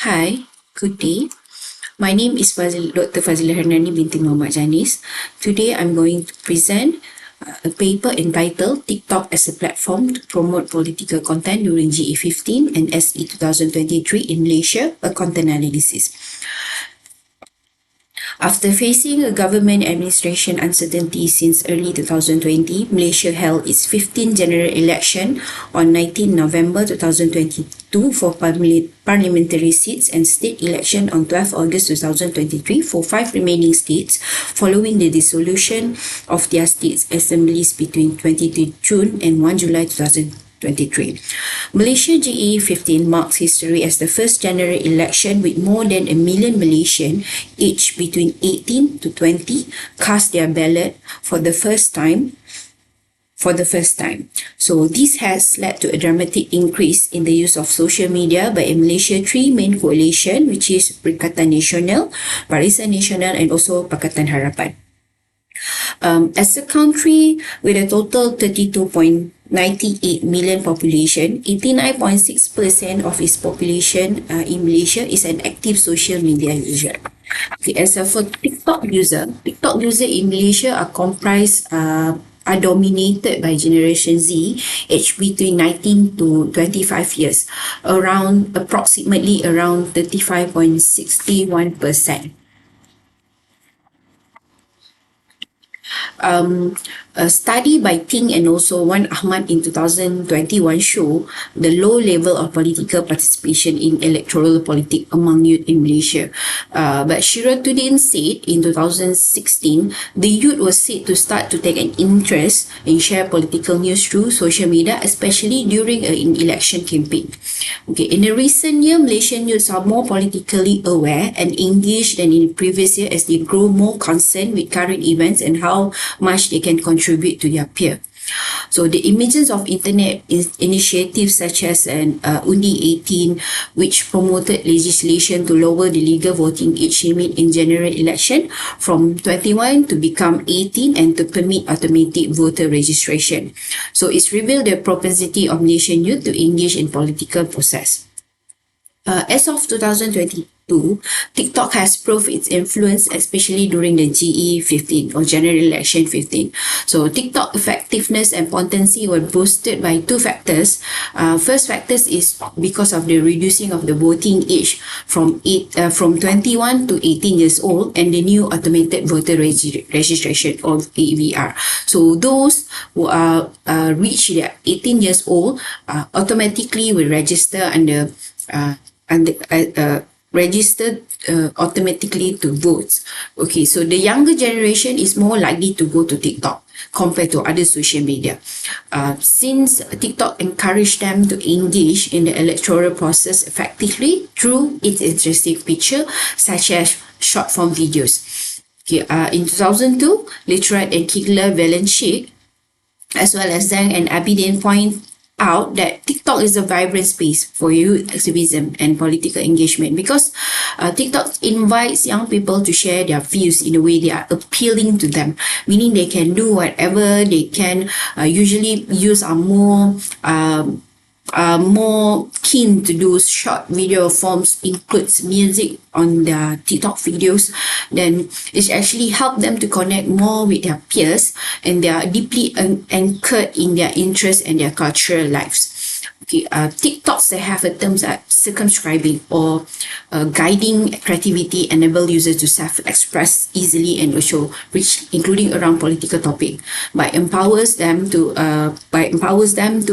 Hi, good day. My name is Dr. Fadzilla Hernani binti Mohd Janis. Today I'm going to present a paper entitled TikTok as a platform to promote political content during GE15 and SE2023 in Malaysia, a content analysis. After facing a government administration uncertainty since early 2020, Malaysia held its 15th general election on 19 November 2022 for parliamentary seats and state election on 12 August 2023 for 5 remaining states following the dissolution of their states assemblies between 22 June and 1 July 2023. Malaysia GE15 marks history as the first general election with more than 1 million Malaysians aged between 18 to 20 cast their ballot for the first time. So this has led to a dramatic increase in the use of social media by Malaysia three main coalition, which is Perikatan Nasional, Barisan Nasional and also Pakatan Harapan. As a country with a total 32.98 million population, 89.6% of its population in Malaysia is an active social media user. Okay, as for TikTok user in Malaysia are dominated by Generation Z, aged between 19 to 25 years, approximately around 35.61%. A study by Ting and also Wan Ahmad in 2021 show the low level of political participation in electoral politics among youth in Malaysia. But Shiratuddin said in 2016, the youth was said to start to take an interest in share political news through social media, especially during an election campaign. Okay, in the recent year, Malaysian youths are more politically aware and engaged than in the previous year as they grow more concerned with current events and how much they can contribute to their peer. So the emergence of internet initiatives such as an INTI 18, which promoted legislation to lower the legal voting age limit in general election from 21 to become 18 and to permit automatic voter registration. So it's revealed the propensity of Malaysian youth to engage in political process. As of 2022, TikTok has proved its influence, especially during the GE15 or General Election 15. So TikTok effectiveness and potency were boosted by two factors. First factor is because of the reducing of the voting age from 21 to 18 years old and the new automated voter registration or AVR. So those who are reach their 18 years old automatically will register registered automatically to vote. Okay, so the younger generation is more likely to go to TikTok compared to other social media. Since TikTok encouraged them to engage in the electoral process effectively through its interesting feature such as short form videos. Okay, in 2002, Literate and Kigler Valencic as well as Zhang and Abidin point out that TikTok is a vibrant space for youth activism and political engagement because TikTok invites young people to share their views in a way they are appealing to them, meaning they can do whatever they can. Usually youth are more keen to do short video forms, includes music on their TikTok videos. Then it actually help them to connect more with their peers and they are deeply anchored in their interests and their cultural lives. Okay, TikToks that have a terms like circumscribing or guiding creativity enable users to self-express easily and also reach, including around political topic, but empowers them to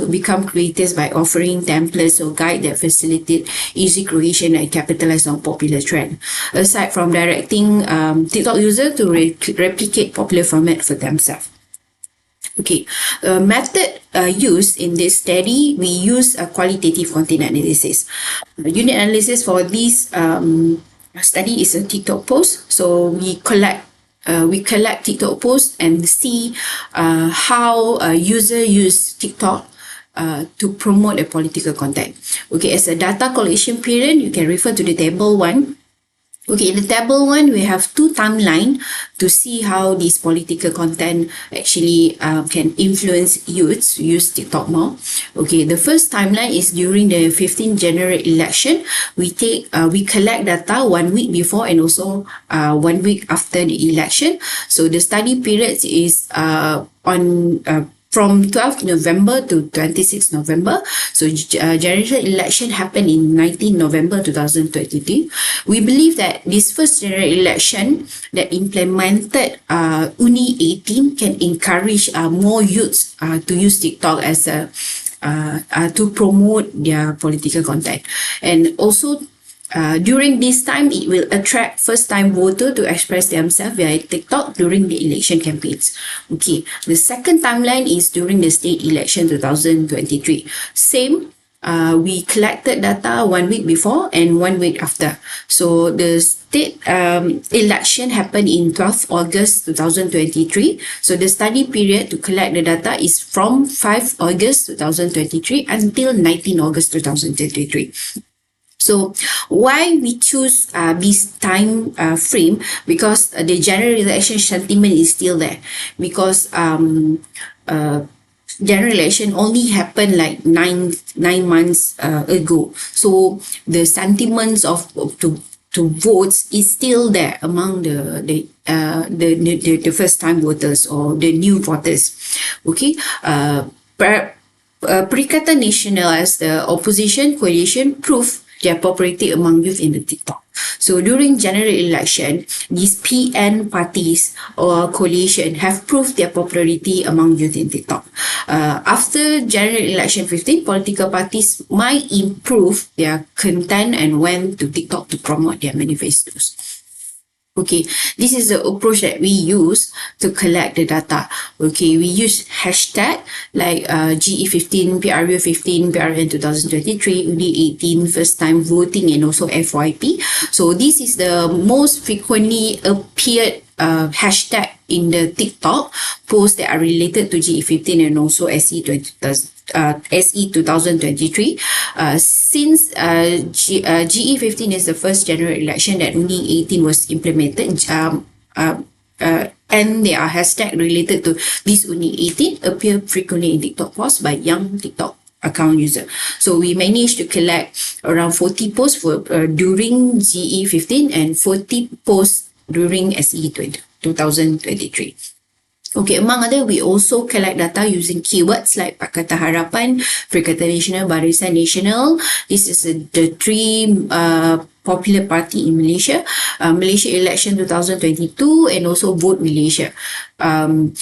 become creators by offering templates or guide that facilitate easy creation and capitalize on popular trend. Aside from directing TikTok user to replicate popular format for themselves. Okay, method used in this study, we use a qualitative content analysis. Unit analysis for this study is a TikTok post. So we collect TikTok posts and see how a user use TikTok to promote a political content. Okay, as a data collection period, you can refer to the table 1. Okay, in the table one, we have two timeline to see how this political content actually can influence youths to use TikTok more. Okay, the first timeline is during the 15th general election. We collect data 1 week before and also 1 week after the election. So the study period is on from 12th November to 26th November. So general election happened in 19 November 2023. We believe that this first general election that implemented UNI 18 can encourage more youths to use TikTok as a to promote their political content. And also during this time, it will attract first-time voters to express themselves via TikTok during the election campaigns. Okay, the second timeline is during the state election 2023. Same, we collected data 1 week before and 1 week after. So the state election happened in 12th August 2023. So the study period to collect the data is from 5 August 2023 until 19 August 2023. So why we choose this time frame? Because the general election sentiment is still there. Because general election only happened like nine months ago. So the sentiments of to votes is still there among the first time voters or the new voters. Okay. Perikatan Nasional as the opposition coalition proved their popularity among youth in the TikTok. So during general election, these PN parties or coalition have proved their popularity among youth in TikTok. After general election 15, political parties might improve their content and went to TikTok to promote their manifestos. Okay, this is the approach that we use to collect the data. Okay, we use hashtag like GE15, PRU15, PRN 2023, UNI 18, first time voting, and also FYP. So this is the most frequently appeared hashtag in the TikTok posts that are related to GE15 and also SE2023. Since GE15 is the first general election that UNI 18 was implemented, and there are hashtags related to this UNI 18 appear frequently in TikTok posts by young TikTok account user. So we managed to collect around 40 posts for during GE15 and 40 posts during SE 2023. Okay, among other, we also collect data using keywords like Pakatan Harapan, Perikatan Nasional, Barisan Nasional. This is the three popular party in Malaysia. Malaysia election 2022 and also Vote Malaysia.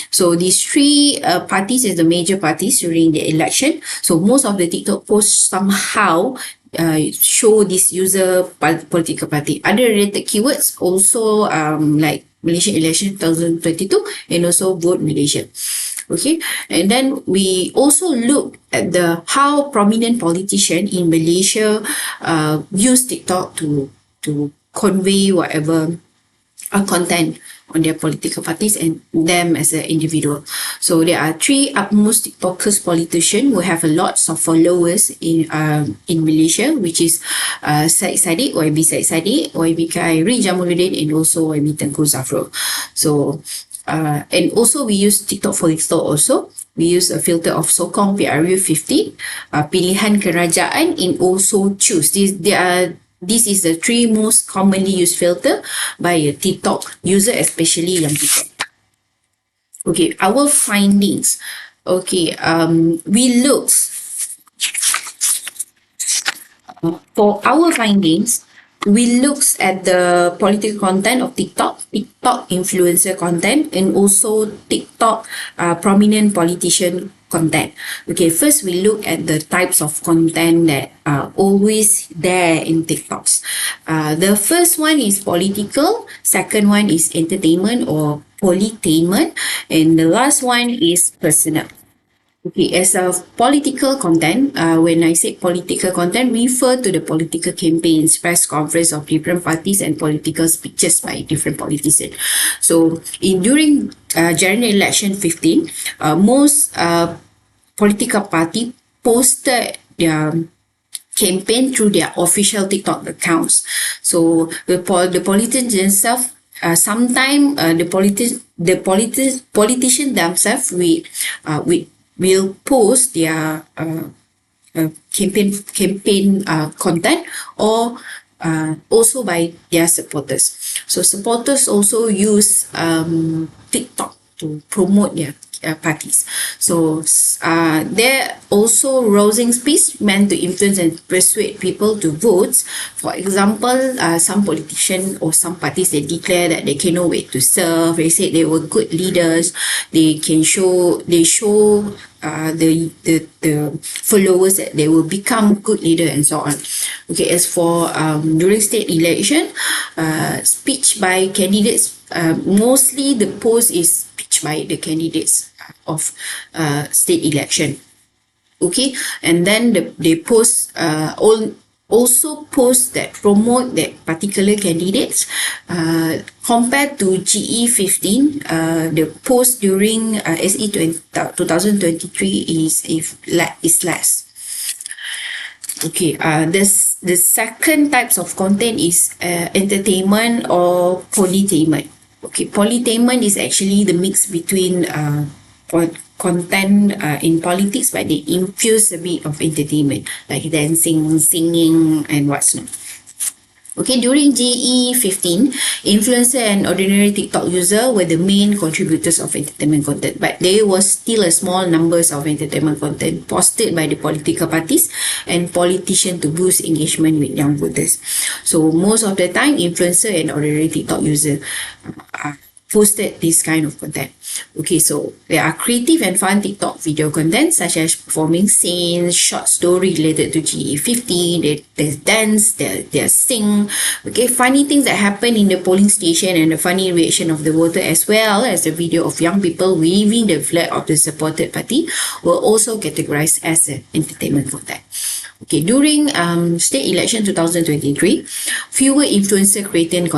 So these three parties is the major parties during the election. So most of the TikTok posts somehow show this user political party. Other related keywords also like Malaysia election 2022 and also Vote Malaysia. Okay, and then we also look at the how prominent politicians in Malaysia use TikTok to convey whatever content on their political parties and them as an individual. So there are three utmost TikTokers politicians who have a lots of followers in Malaysia, which is Syed Saddiq, YB Syed Saddiq, YB Khairi Jamaluddin, and also YB Tengku Zafrul. So and also we use TikTok filter also. We use a filter of Sokong PRU 15, Pilihan Kerajaan, and also Choose. This is the three most commonly used filter by a TikTok user, especially young people. Okay, our findings. Okay, we looked for our findings. We looked at the political content of TikTok influencer content, and also TikTok prominent politician content. Okay, first we look at the types of content that are always there in TikToks. The first one is political, second one is entertainment or polytainment, and the last one is personal. Okay, as a political content, when I say political content, refer to the political campaigns, press conference of different parties and political speeches by different politicians. So during general election 15, most political party posted their campaign through their official TikTok accounts. So the politicians themselves, sometimes politicians themselves will post their campaign content, or also by their supporters. So supporters also use TikTok to promote their parties. So they're also rousing speech meant to influence and persuade people to vote. For example, some politicians or some parties, they declare that they cannot wait to serve. They say they were good leaders. They show the followers that they will become good leader and so on. Okay, as for during state election, speech by candidates, mostly the post is speech by the candidates of state election. Okay, and then they post also posts that promote that particular candidates. Compared to GE15, the post during SE2023 is less. Okay, the second types of content is entertainment or polytainment. Okay, polytainment is actually the mix between content in politics, but they infuse a bit of entertainment like dancing, singing, and what's not. Okay, during GE15, influencer and ordinary TikTok user were the main contributors of entertainment content, but there was still a small numbers of entertainment content posted by the political parties and politicians to boost engagement with young voters. So most of the time, influencer and ordinary TikTok user posted this kind of content. Okay, so there are creative and fun TikTok video content such as performing scenes, short story related to GE15, they dance, they sing. Okay, funny things that happen in the polling station and the funny reaction of the voter, as well as the video of young people waving the flag of the supported party, were also categorized as entertainment content. Okay, during state election 2023, fewer influencers creating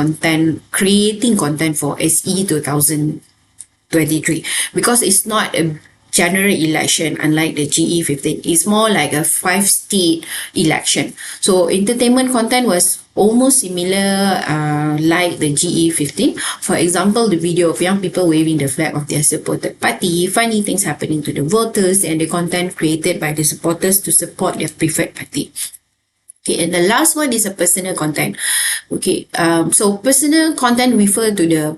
content for SE 2023 because it's not a general election unlike the GE15. It's more like a 5-state election. So entertainment content was almost similar like the GE15. For example, the video of young people waving the flag of their supported party, funny things happening to the voters, and the content created by the supporters to support their preferred party. Okay, and the last one is a personal content. Okay, so personal content refer to the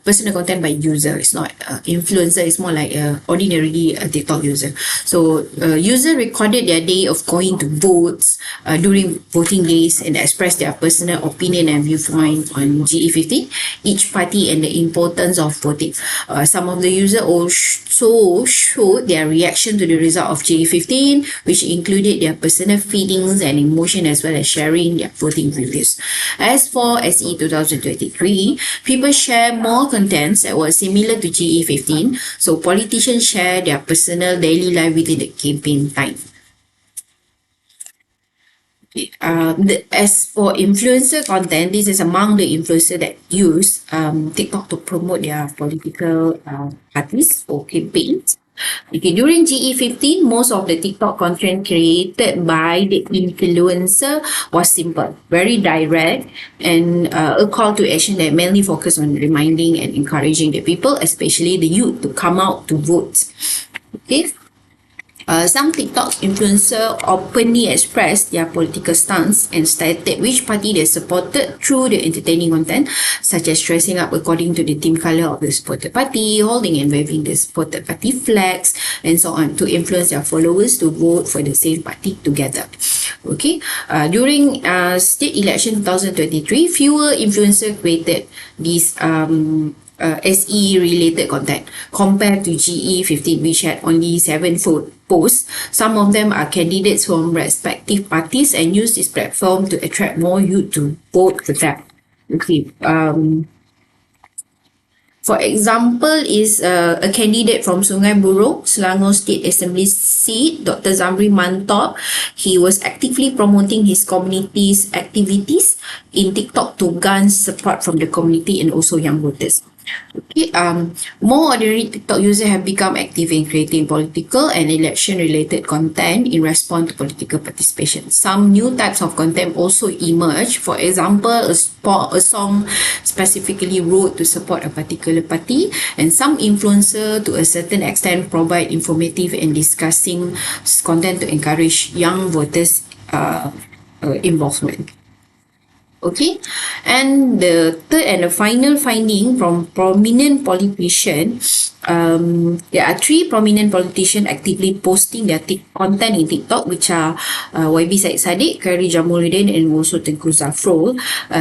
personal content by user. It's not influencer. It's more like ordinary TikTok user. So user recorded their day of going to votes during voting days and expressed their personal opinion and viewpoint on GE15, each party, and the importance of voting. Some of the users also showed their reaction to the result of GE15, which included their personal feelings and emotions, as well as sharing their voting reviews. As for SE 2023, people share more contents that were similar to GE15, so politicians share their personal daily life within the campaign time. As for influencer content, this is among the influencers that use TikTok to promote their political parties or campaigns. Okay, during GE15, most of the TikTok content created by the influencer was simple, very direct, and a call to action that mainly focused on reminding and encouraging the people, especially the youth, to come out to vote. Okay. Some TikTok influencers openly expressed their political stance and stated which party they supported through the entertaining content, such as dressing up according to the team color of the supported party, holding and waving the supported party flags, and so on, to influence their followers to vote for the same party together. Okay, during state election 2023, fewer influencers created these SE related content compared to GE15, which had only 7 posts. Some of them are candidates from respective parties and use this platform to attract more youth to vote for them. Okay. For example, is a candidate from Sungai Buloh, Selangor State Assembly seat, Dr. Zamri Mantop. He was actively promoting his community's activities in TikTok to garner support from the community and also young voters. Okay, more ordinary TikTok users have become active in creating political and election-related content in response to political participation. Some new types of content also emerge. For example, a song specifically wrote to support a particular party, and some influencer to a certain extent provide informative and discussing content to encourage young voters involvement. Okay, and the third and the final finding from prominent politicians, there are 3 prominent politicians actively posting their content in TikTok, which are YB Said Saddiq, Khairi Jamaluddin, and also Tengku Zafrul.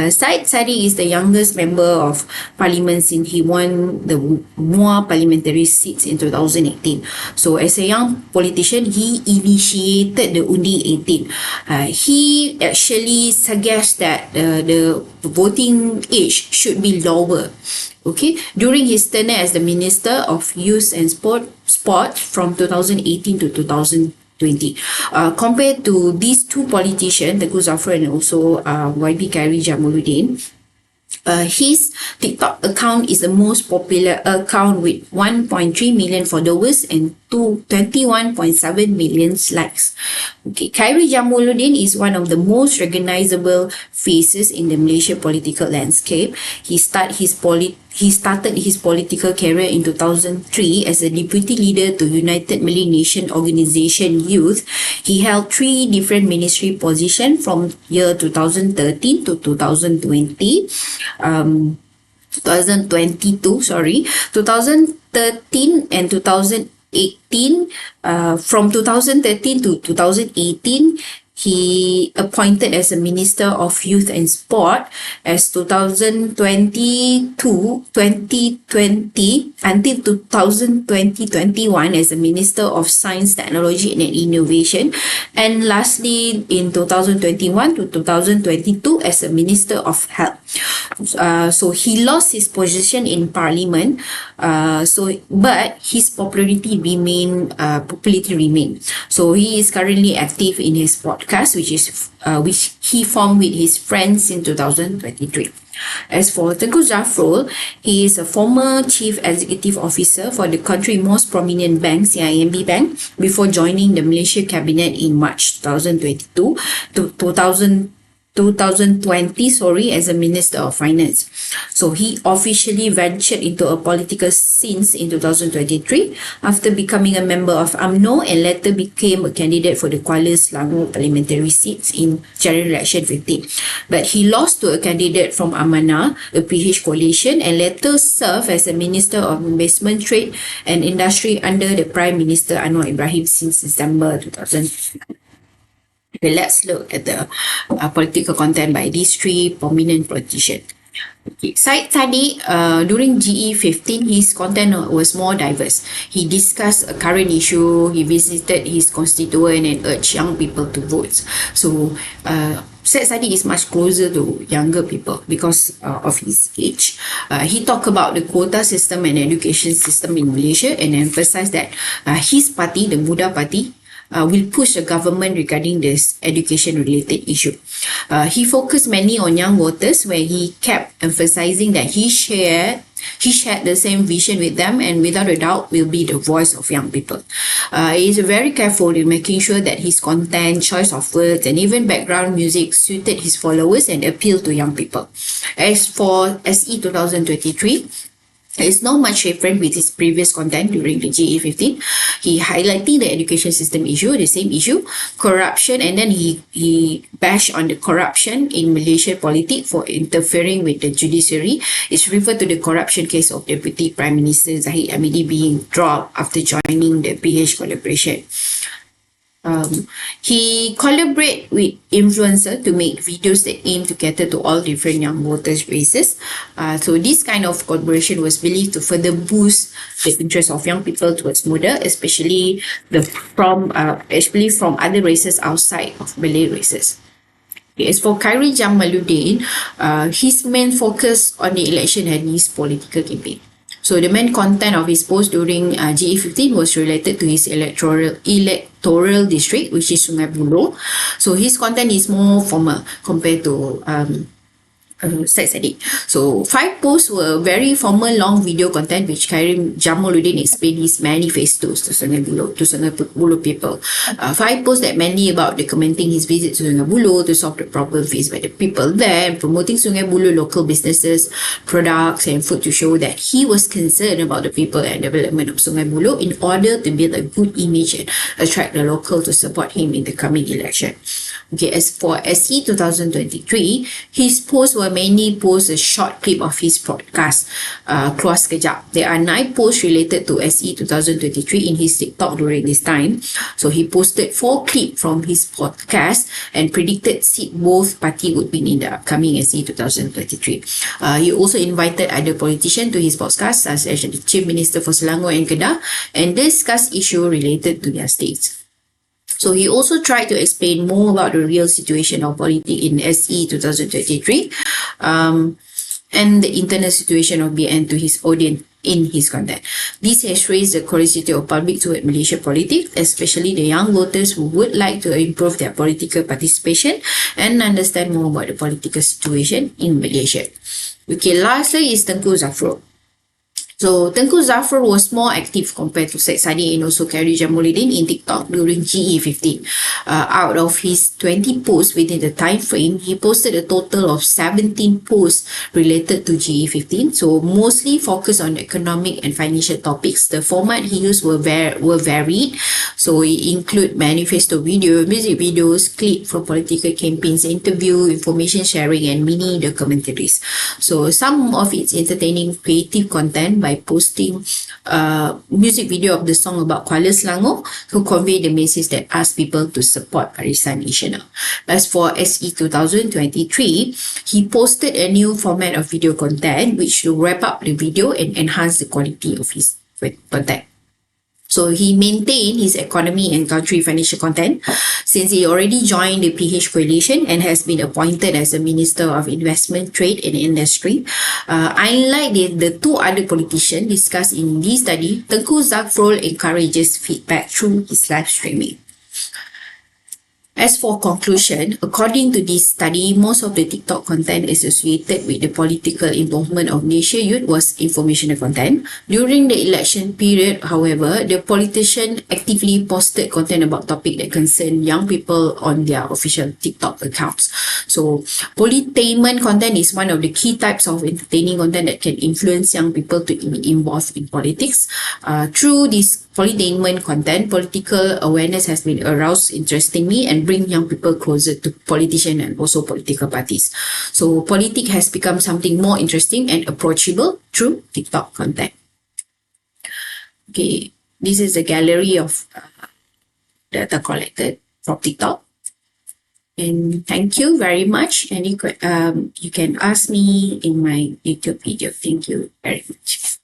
Said Saddiq is the youngest member of parliament since he won the more parliamentary seats in 2018. So as a young politician, he initiated the Undi 18. He actually suggests that the voting age should be lower. Okay, during his tenure as the Minister of Youth and Sport from 2018 to 2020. Compared to these 2 politicians, Tengku Zafrul and also YB Khairi Jamaluddin, his TikTok account is the most popular account with 1.3 million followers and 21.7 million likes. Okay, Khairi Jamaluddin is one of the most recognizable faces in the Malaysian political landscape. He started his political career in 2003 as a deputy leader to United Malay Nation Organisation Youth. He held 3 different ministry positions from year 2013 to 2020. 2013 and 2018. From 2013 to 2018, he appointed as a Minister of Youth and Sport as 2020 until 2021 as a Minister of Science, Technology and Innovation, and lastly in 2021 to 2022 as a Minister of Health. So he lost his position in Parliament, but his popularity remained. So he is currently active in his podcast, which he formed with his friends in 2023. As for Tengku Zafrul, he is a former Chief Executive Officer for the country's most prominent bank, CIMB Bank, before joining the Malaysia Cabinet in March 2022 to 2020 as a Minister of Finance. So he officially ventured into a political scene in 2023 after becoming a member of UMNO and later became a candidate for the Kuala Selangor parliamentary seats in general election 15. But he lost to a candidate from Amanah, a PH coalition, and later served as a Minister of Investment, Trade and Industry under the Prime Minister Anwar Ibrahim since December 2000. Okay, let's look at the political content by these 3 prominent politicians. Okay. Said Saddiq, during GE15, his content was more diverse. He discussed a current issue, he visited his constituent and urged young people to vote. So, Said Saddiq is much closer to younger people because of his age. He talked about the quota system and education system in Malaysia and emphasized that his party, the Muda Party, will push the government regarding this education-related issue. He focused mainly on young voters, where he kept emphasizing that he shared the same vision with them and without a doubt will be the voice of young people. He is very careful in making sure that his content, choice of words and even background music suited his followers and appealed to young people. As for SE2023, it's not much different with his previous content during the GE15. He highlighting the education system issue, the same issue, corruption, and then he bashed on the corruption in Malaysian politics for interfering with the judiciary. It's referred to the corruption case of Deputy Prime Minister Zahid Hamidi being dropped after joining the PH collaboration. He collaborate with influencers to make videos that aim to cater to all different young voters races. So this kind of collaboration was believed to further boost the interest of young people towards Muda, especially from other races outside of Malay races. As for Khairi Jamaluddin, his main focus on the election and his political campaign. So the main content of his post during GE15 was related to his electoral district, which is Sungai Buloh. So his content is more formal compared to Syed Saddiq. So 5 posts were very formal long video content which Karim Jamaluddin explained his manifestos to Sungai Buloh people. 5 posts that mainly about documenting his visit to Sungai Buloh to solve the problem faced by the people there, and promoting Sungai Buloh local businesses, products and food to show that he was concerned about the people and development of Sungai Buloh in order to build a good image and attract the local to support him in the coming election. Okay, as for SE 2023, his posts were mainly posts a short clip of his podcast, Keluar Sekejap. There are 9 posts related to SE 2023 in his TikTok during this time. So he posted 4 clips from his podcast and predicted seat both party would win in the upcoming SE 2023. He also invited other politicians to his podcast, such as the Chief Minister for Selangor and Kedah, and discussed issues related to their states. So he also tried to explain more about the real situation of politics in SE 2023 and the internal situation of BN to his audience in his content. This has raised the curiosity of public toward Malaysian politics, especially the young voters who would like to improve their political participation and understand more about the political situation in Malaysia. Okay, lastly is Tengku Zafrul. So Tengku Zafrul was more active compared to Syed Saddiq and also Karim Jamaluddin in TikTok during GE15. Out of his 20 posts within the time frame, he posted a total of 17 posts related to GE15. So mostly focused on economic and financial topics. The format he used were varied. So it include manifesto video, music videos, clip from political campaigns, interview, information sharing, and mini documentaries. So some of its entertaining creative content by posting music video of the song about Kuala Selangor to convey the message that asked people to support Barisan Nasional. As for SE 2023, he posted a new format of video content which will wrap up the video and enhance the quality of his content. So he maintained his economy and country financial content since he already joined the PH coalition and has been appointed as a Minister of Investment, Trade and Industry. Unlike the 2 other politicians discussed in this study, Tengku Zafrul encourages feedback through his live streaming. As for conclusion, according to this study, most of the TikTok content associated with the political involvement of Malaysia youth was informational content. During the election period, however, the politician actively posted content about topics that concern young people on their official TikTok accounts. So, politainment content is one of the key types of entertaining content that can influence young people to be involved in politics. Through this politainment content, political awareness has been aroused interestingly and bring young people closer to politicians and also political parties. So politics has become something more interesting and approachable through TikTok content. Okay, this is a gallery of data collected from TikTok. And thank you very much. You can ask me in my YouTube video. Thank you very much.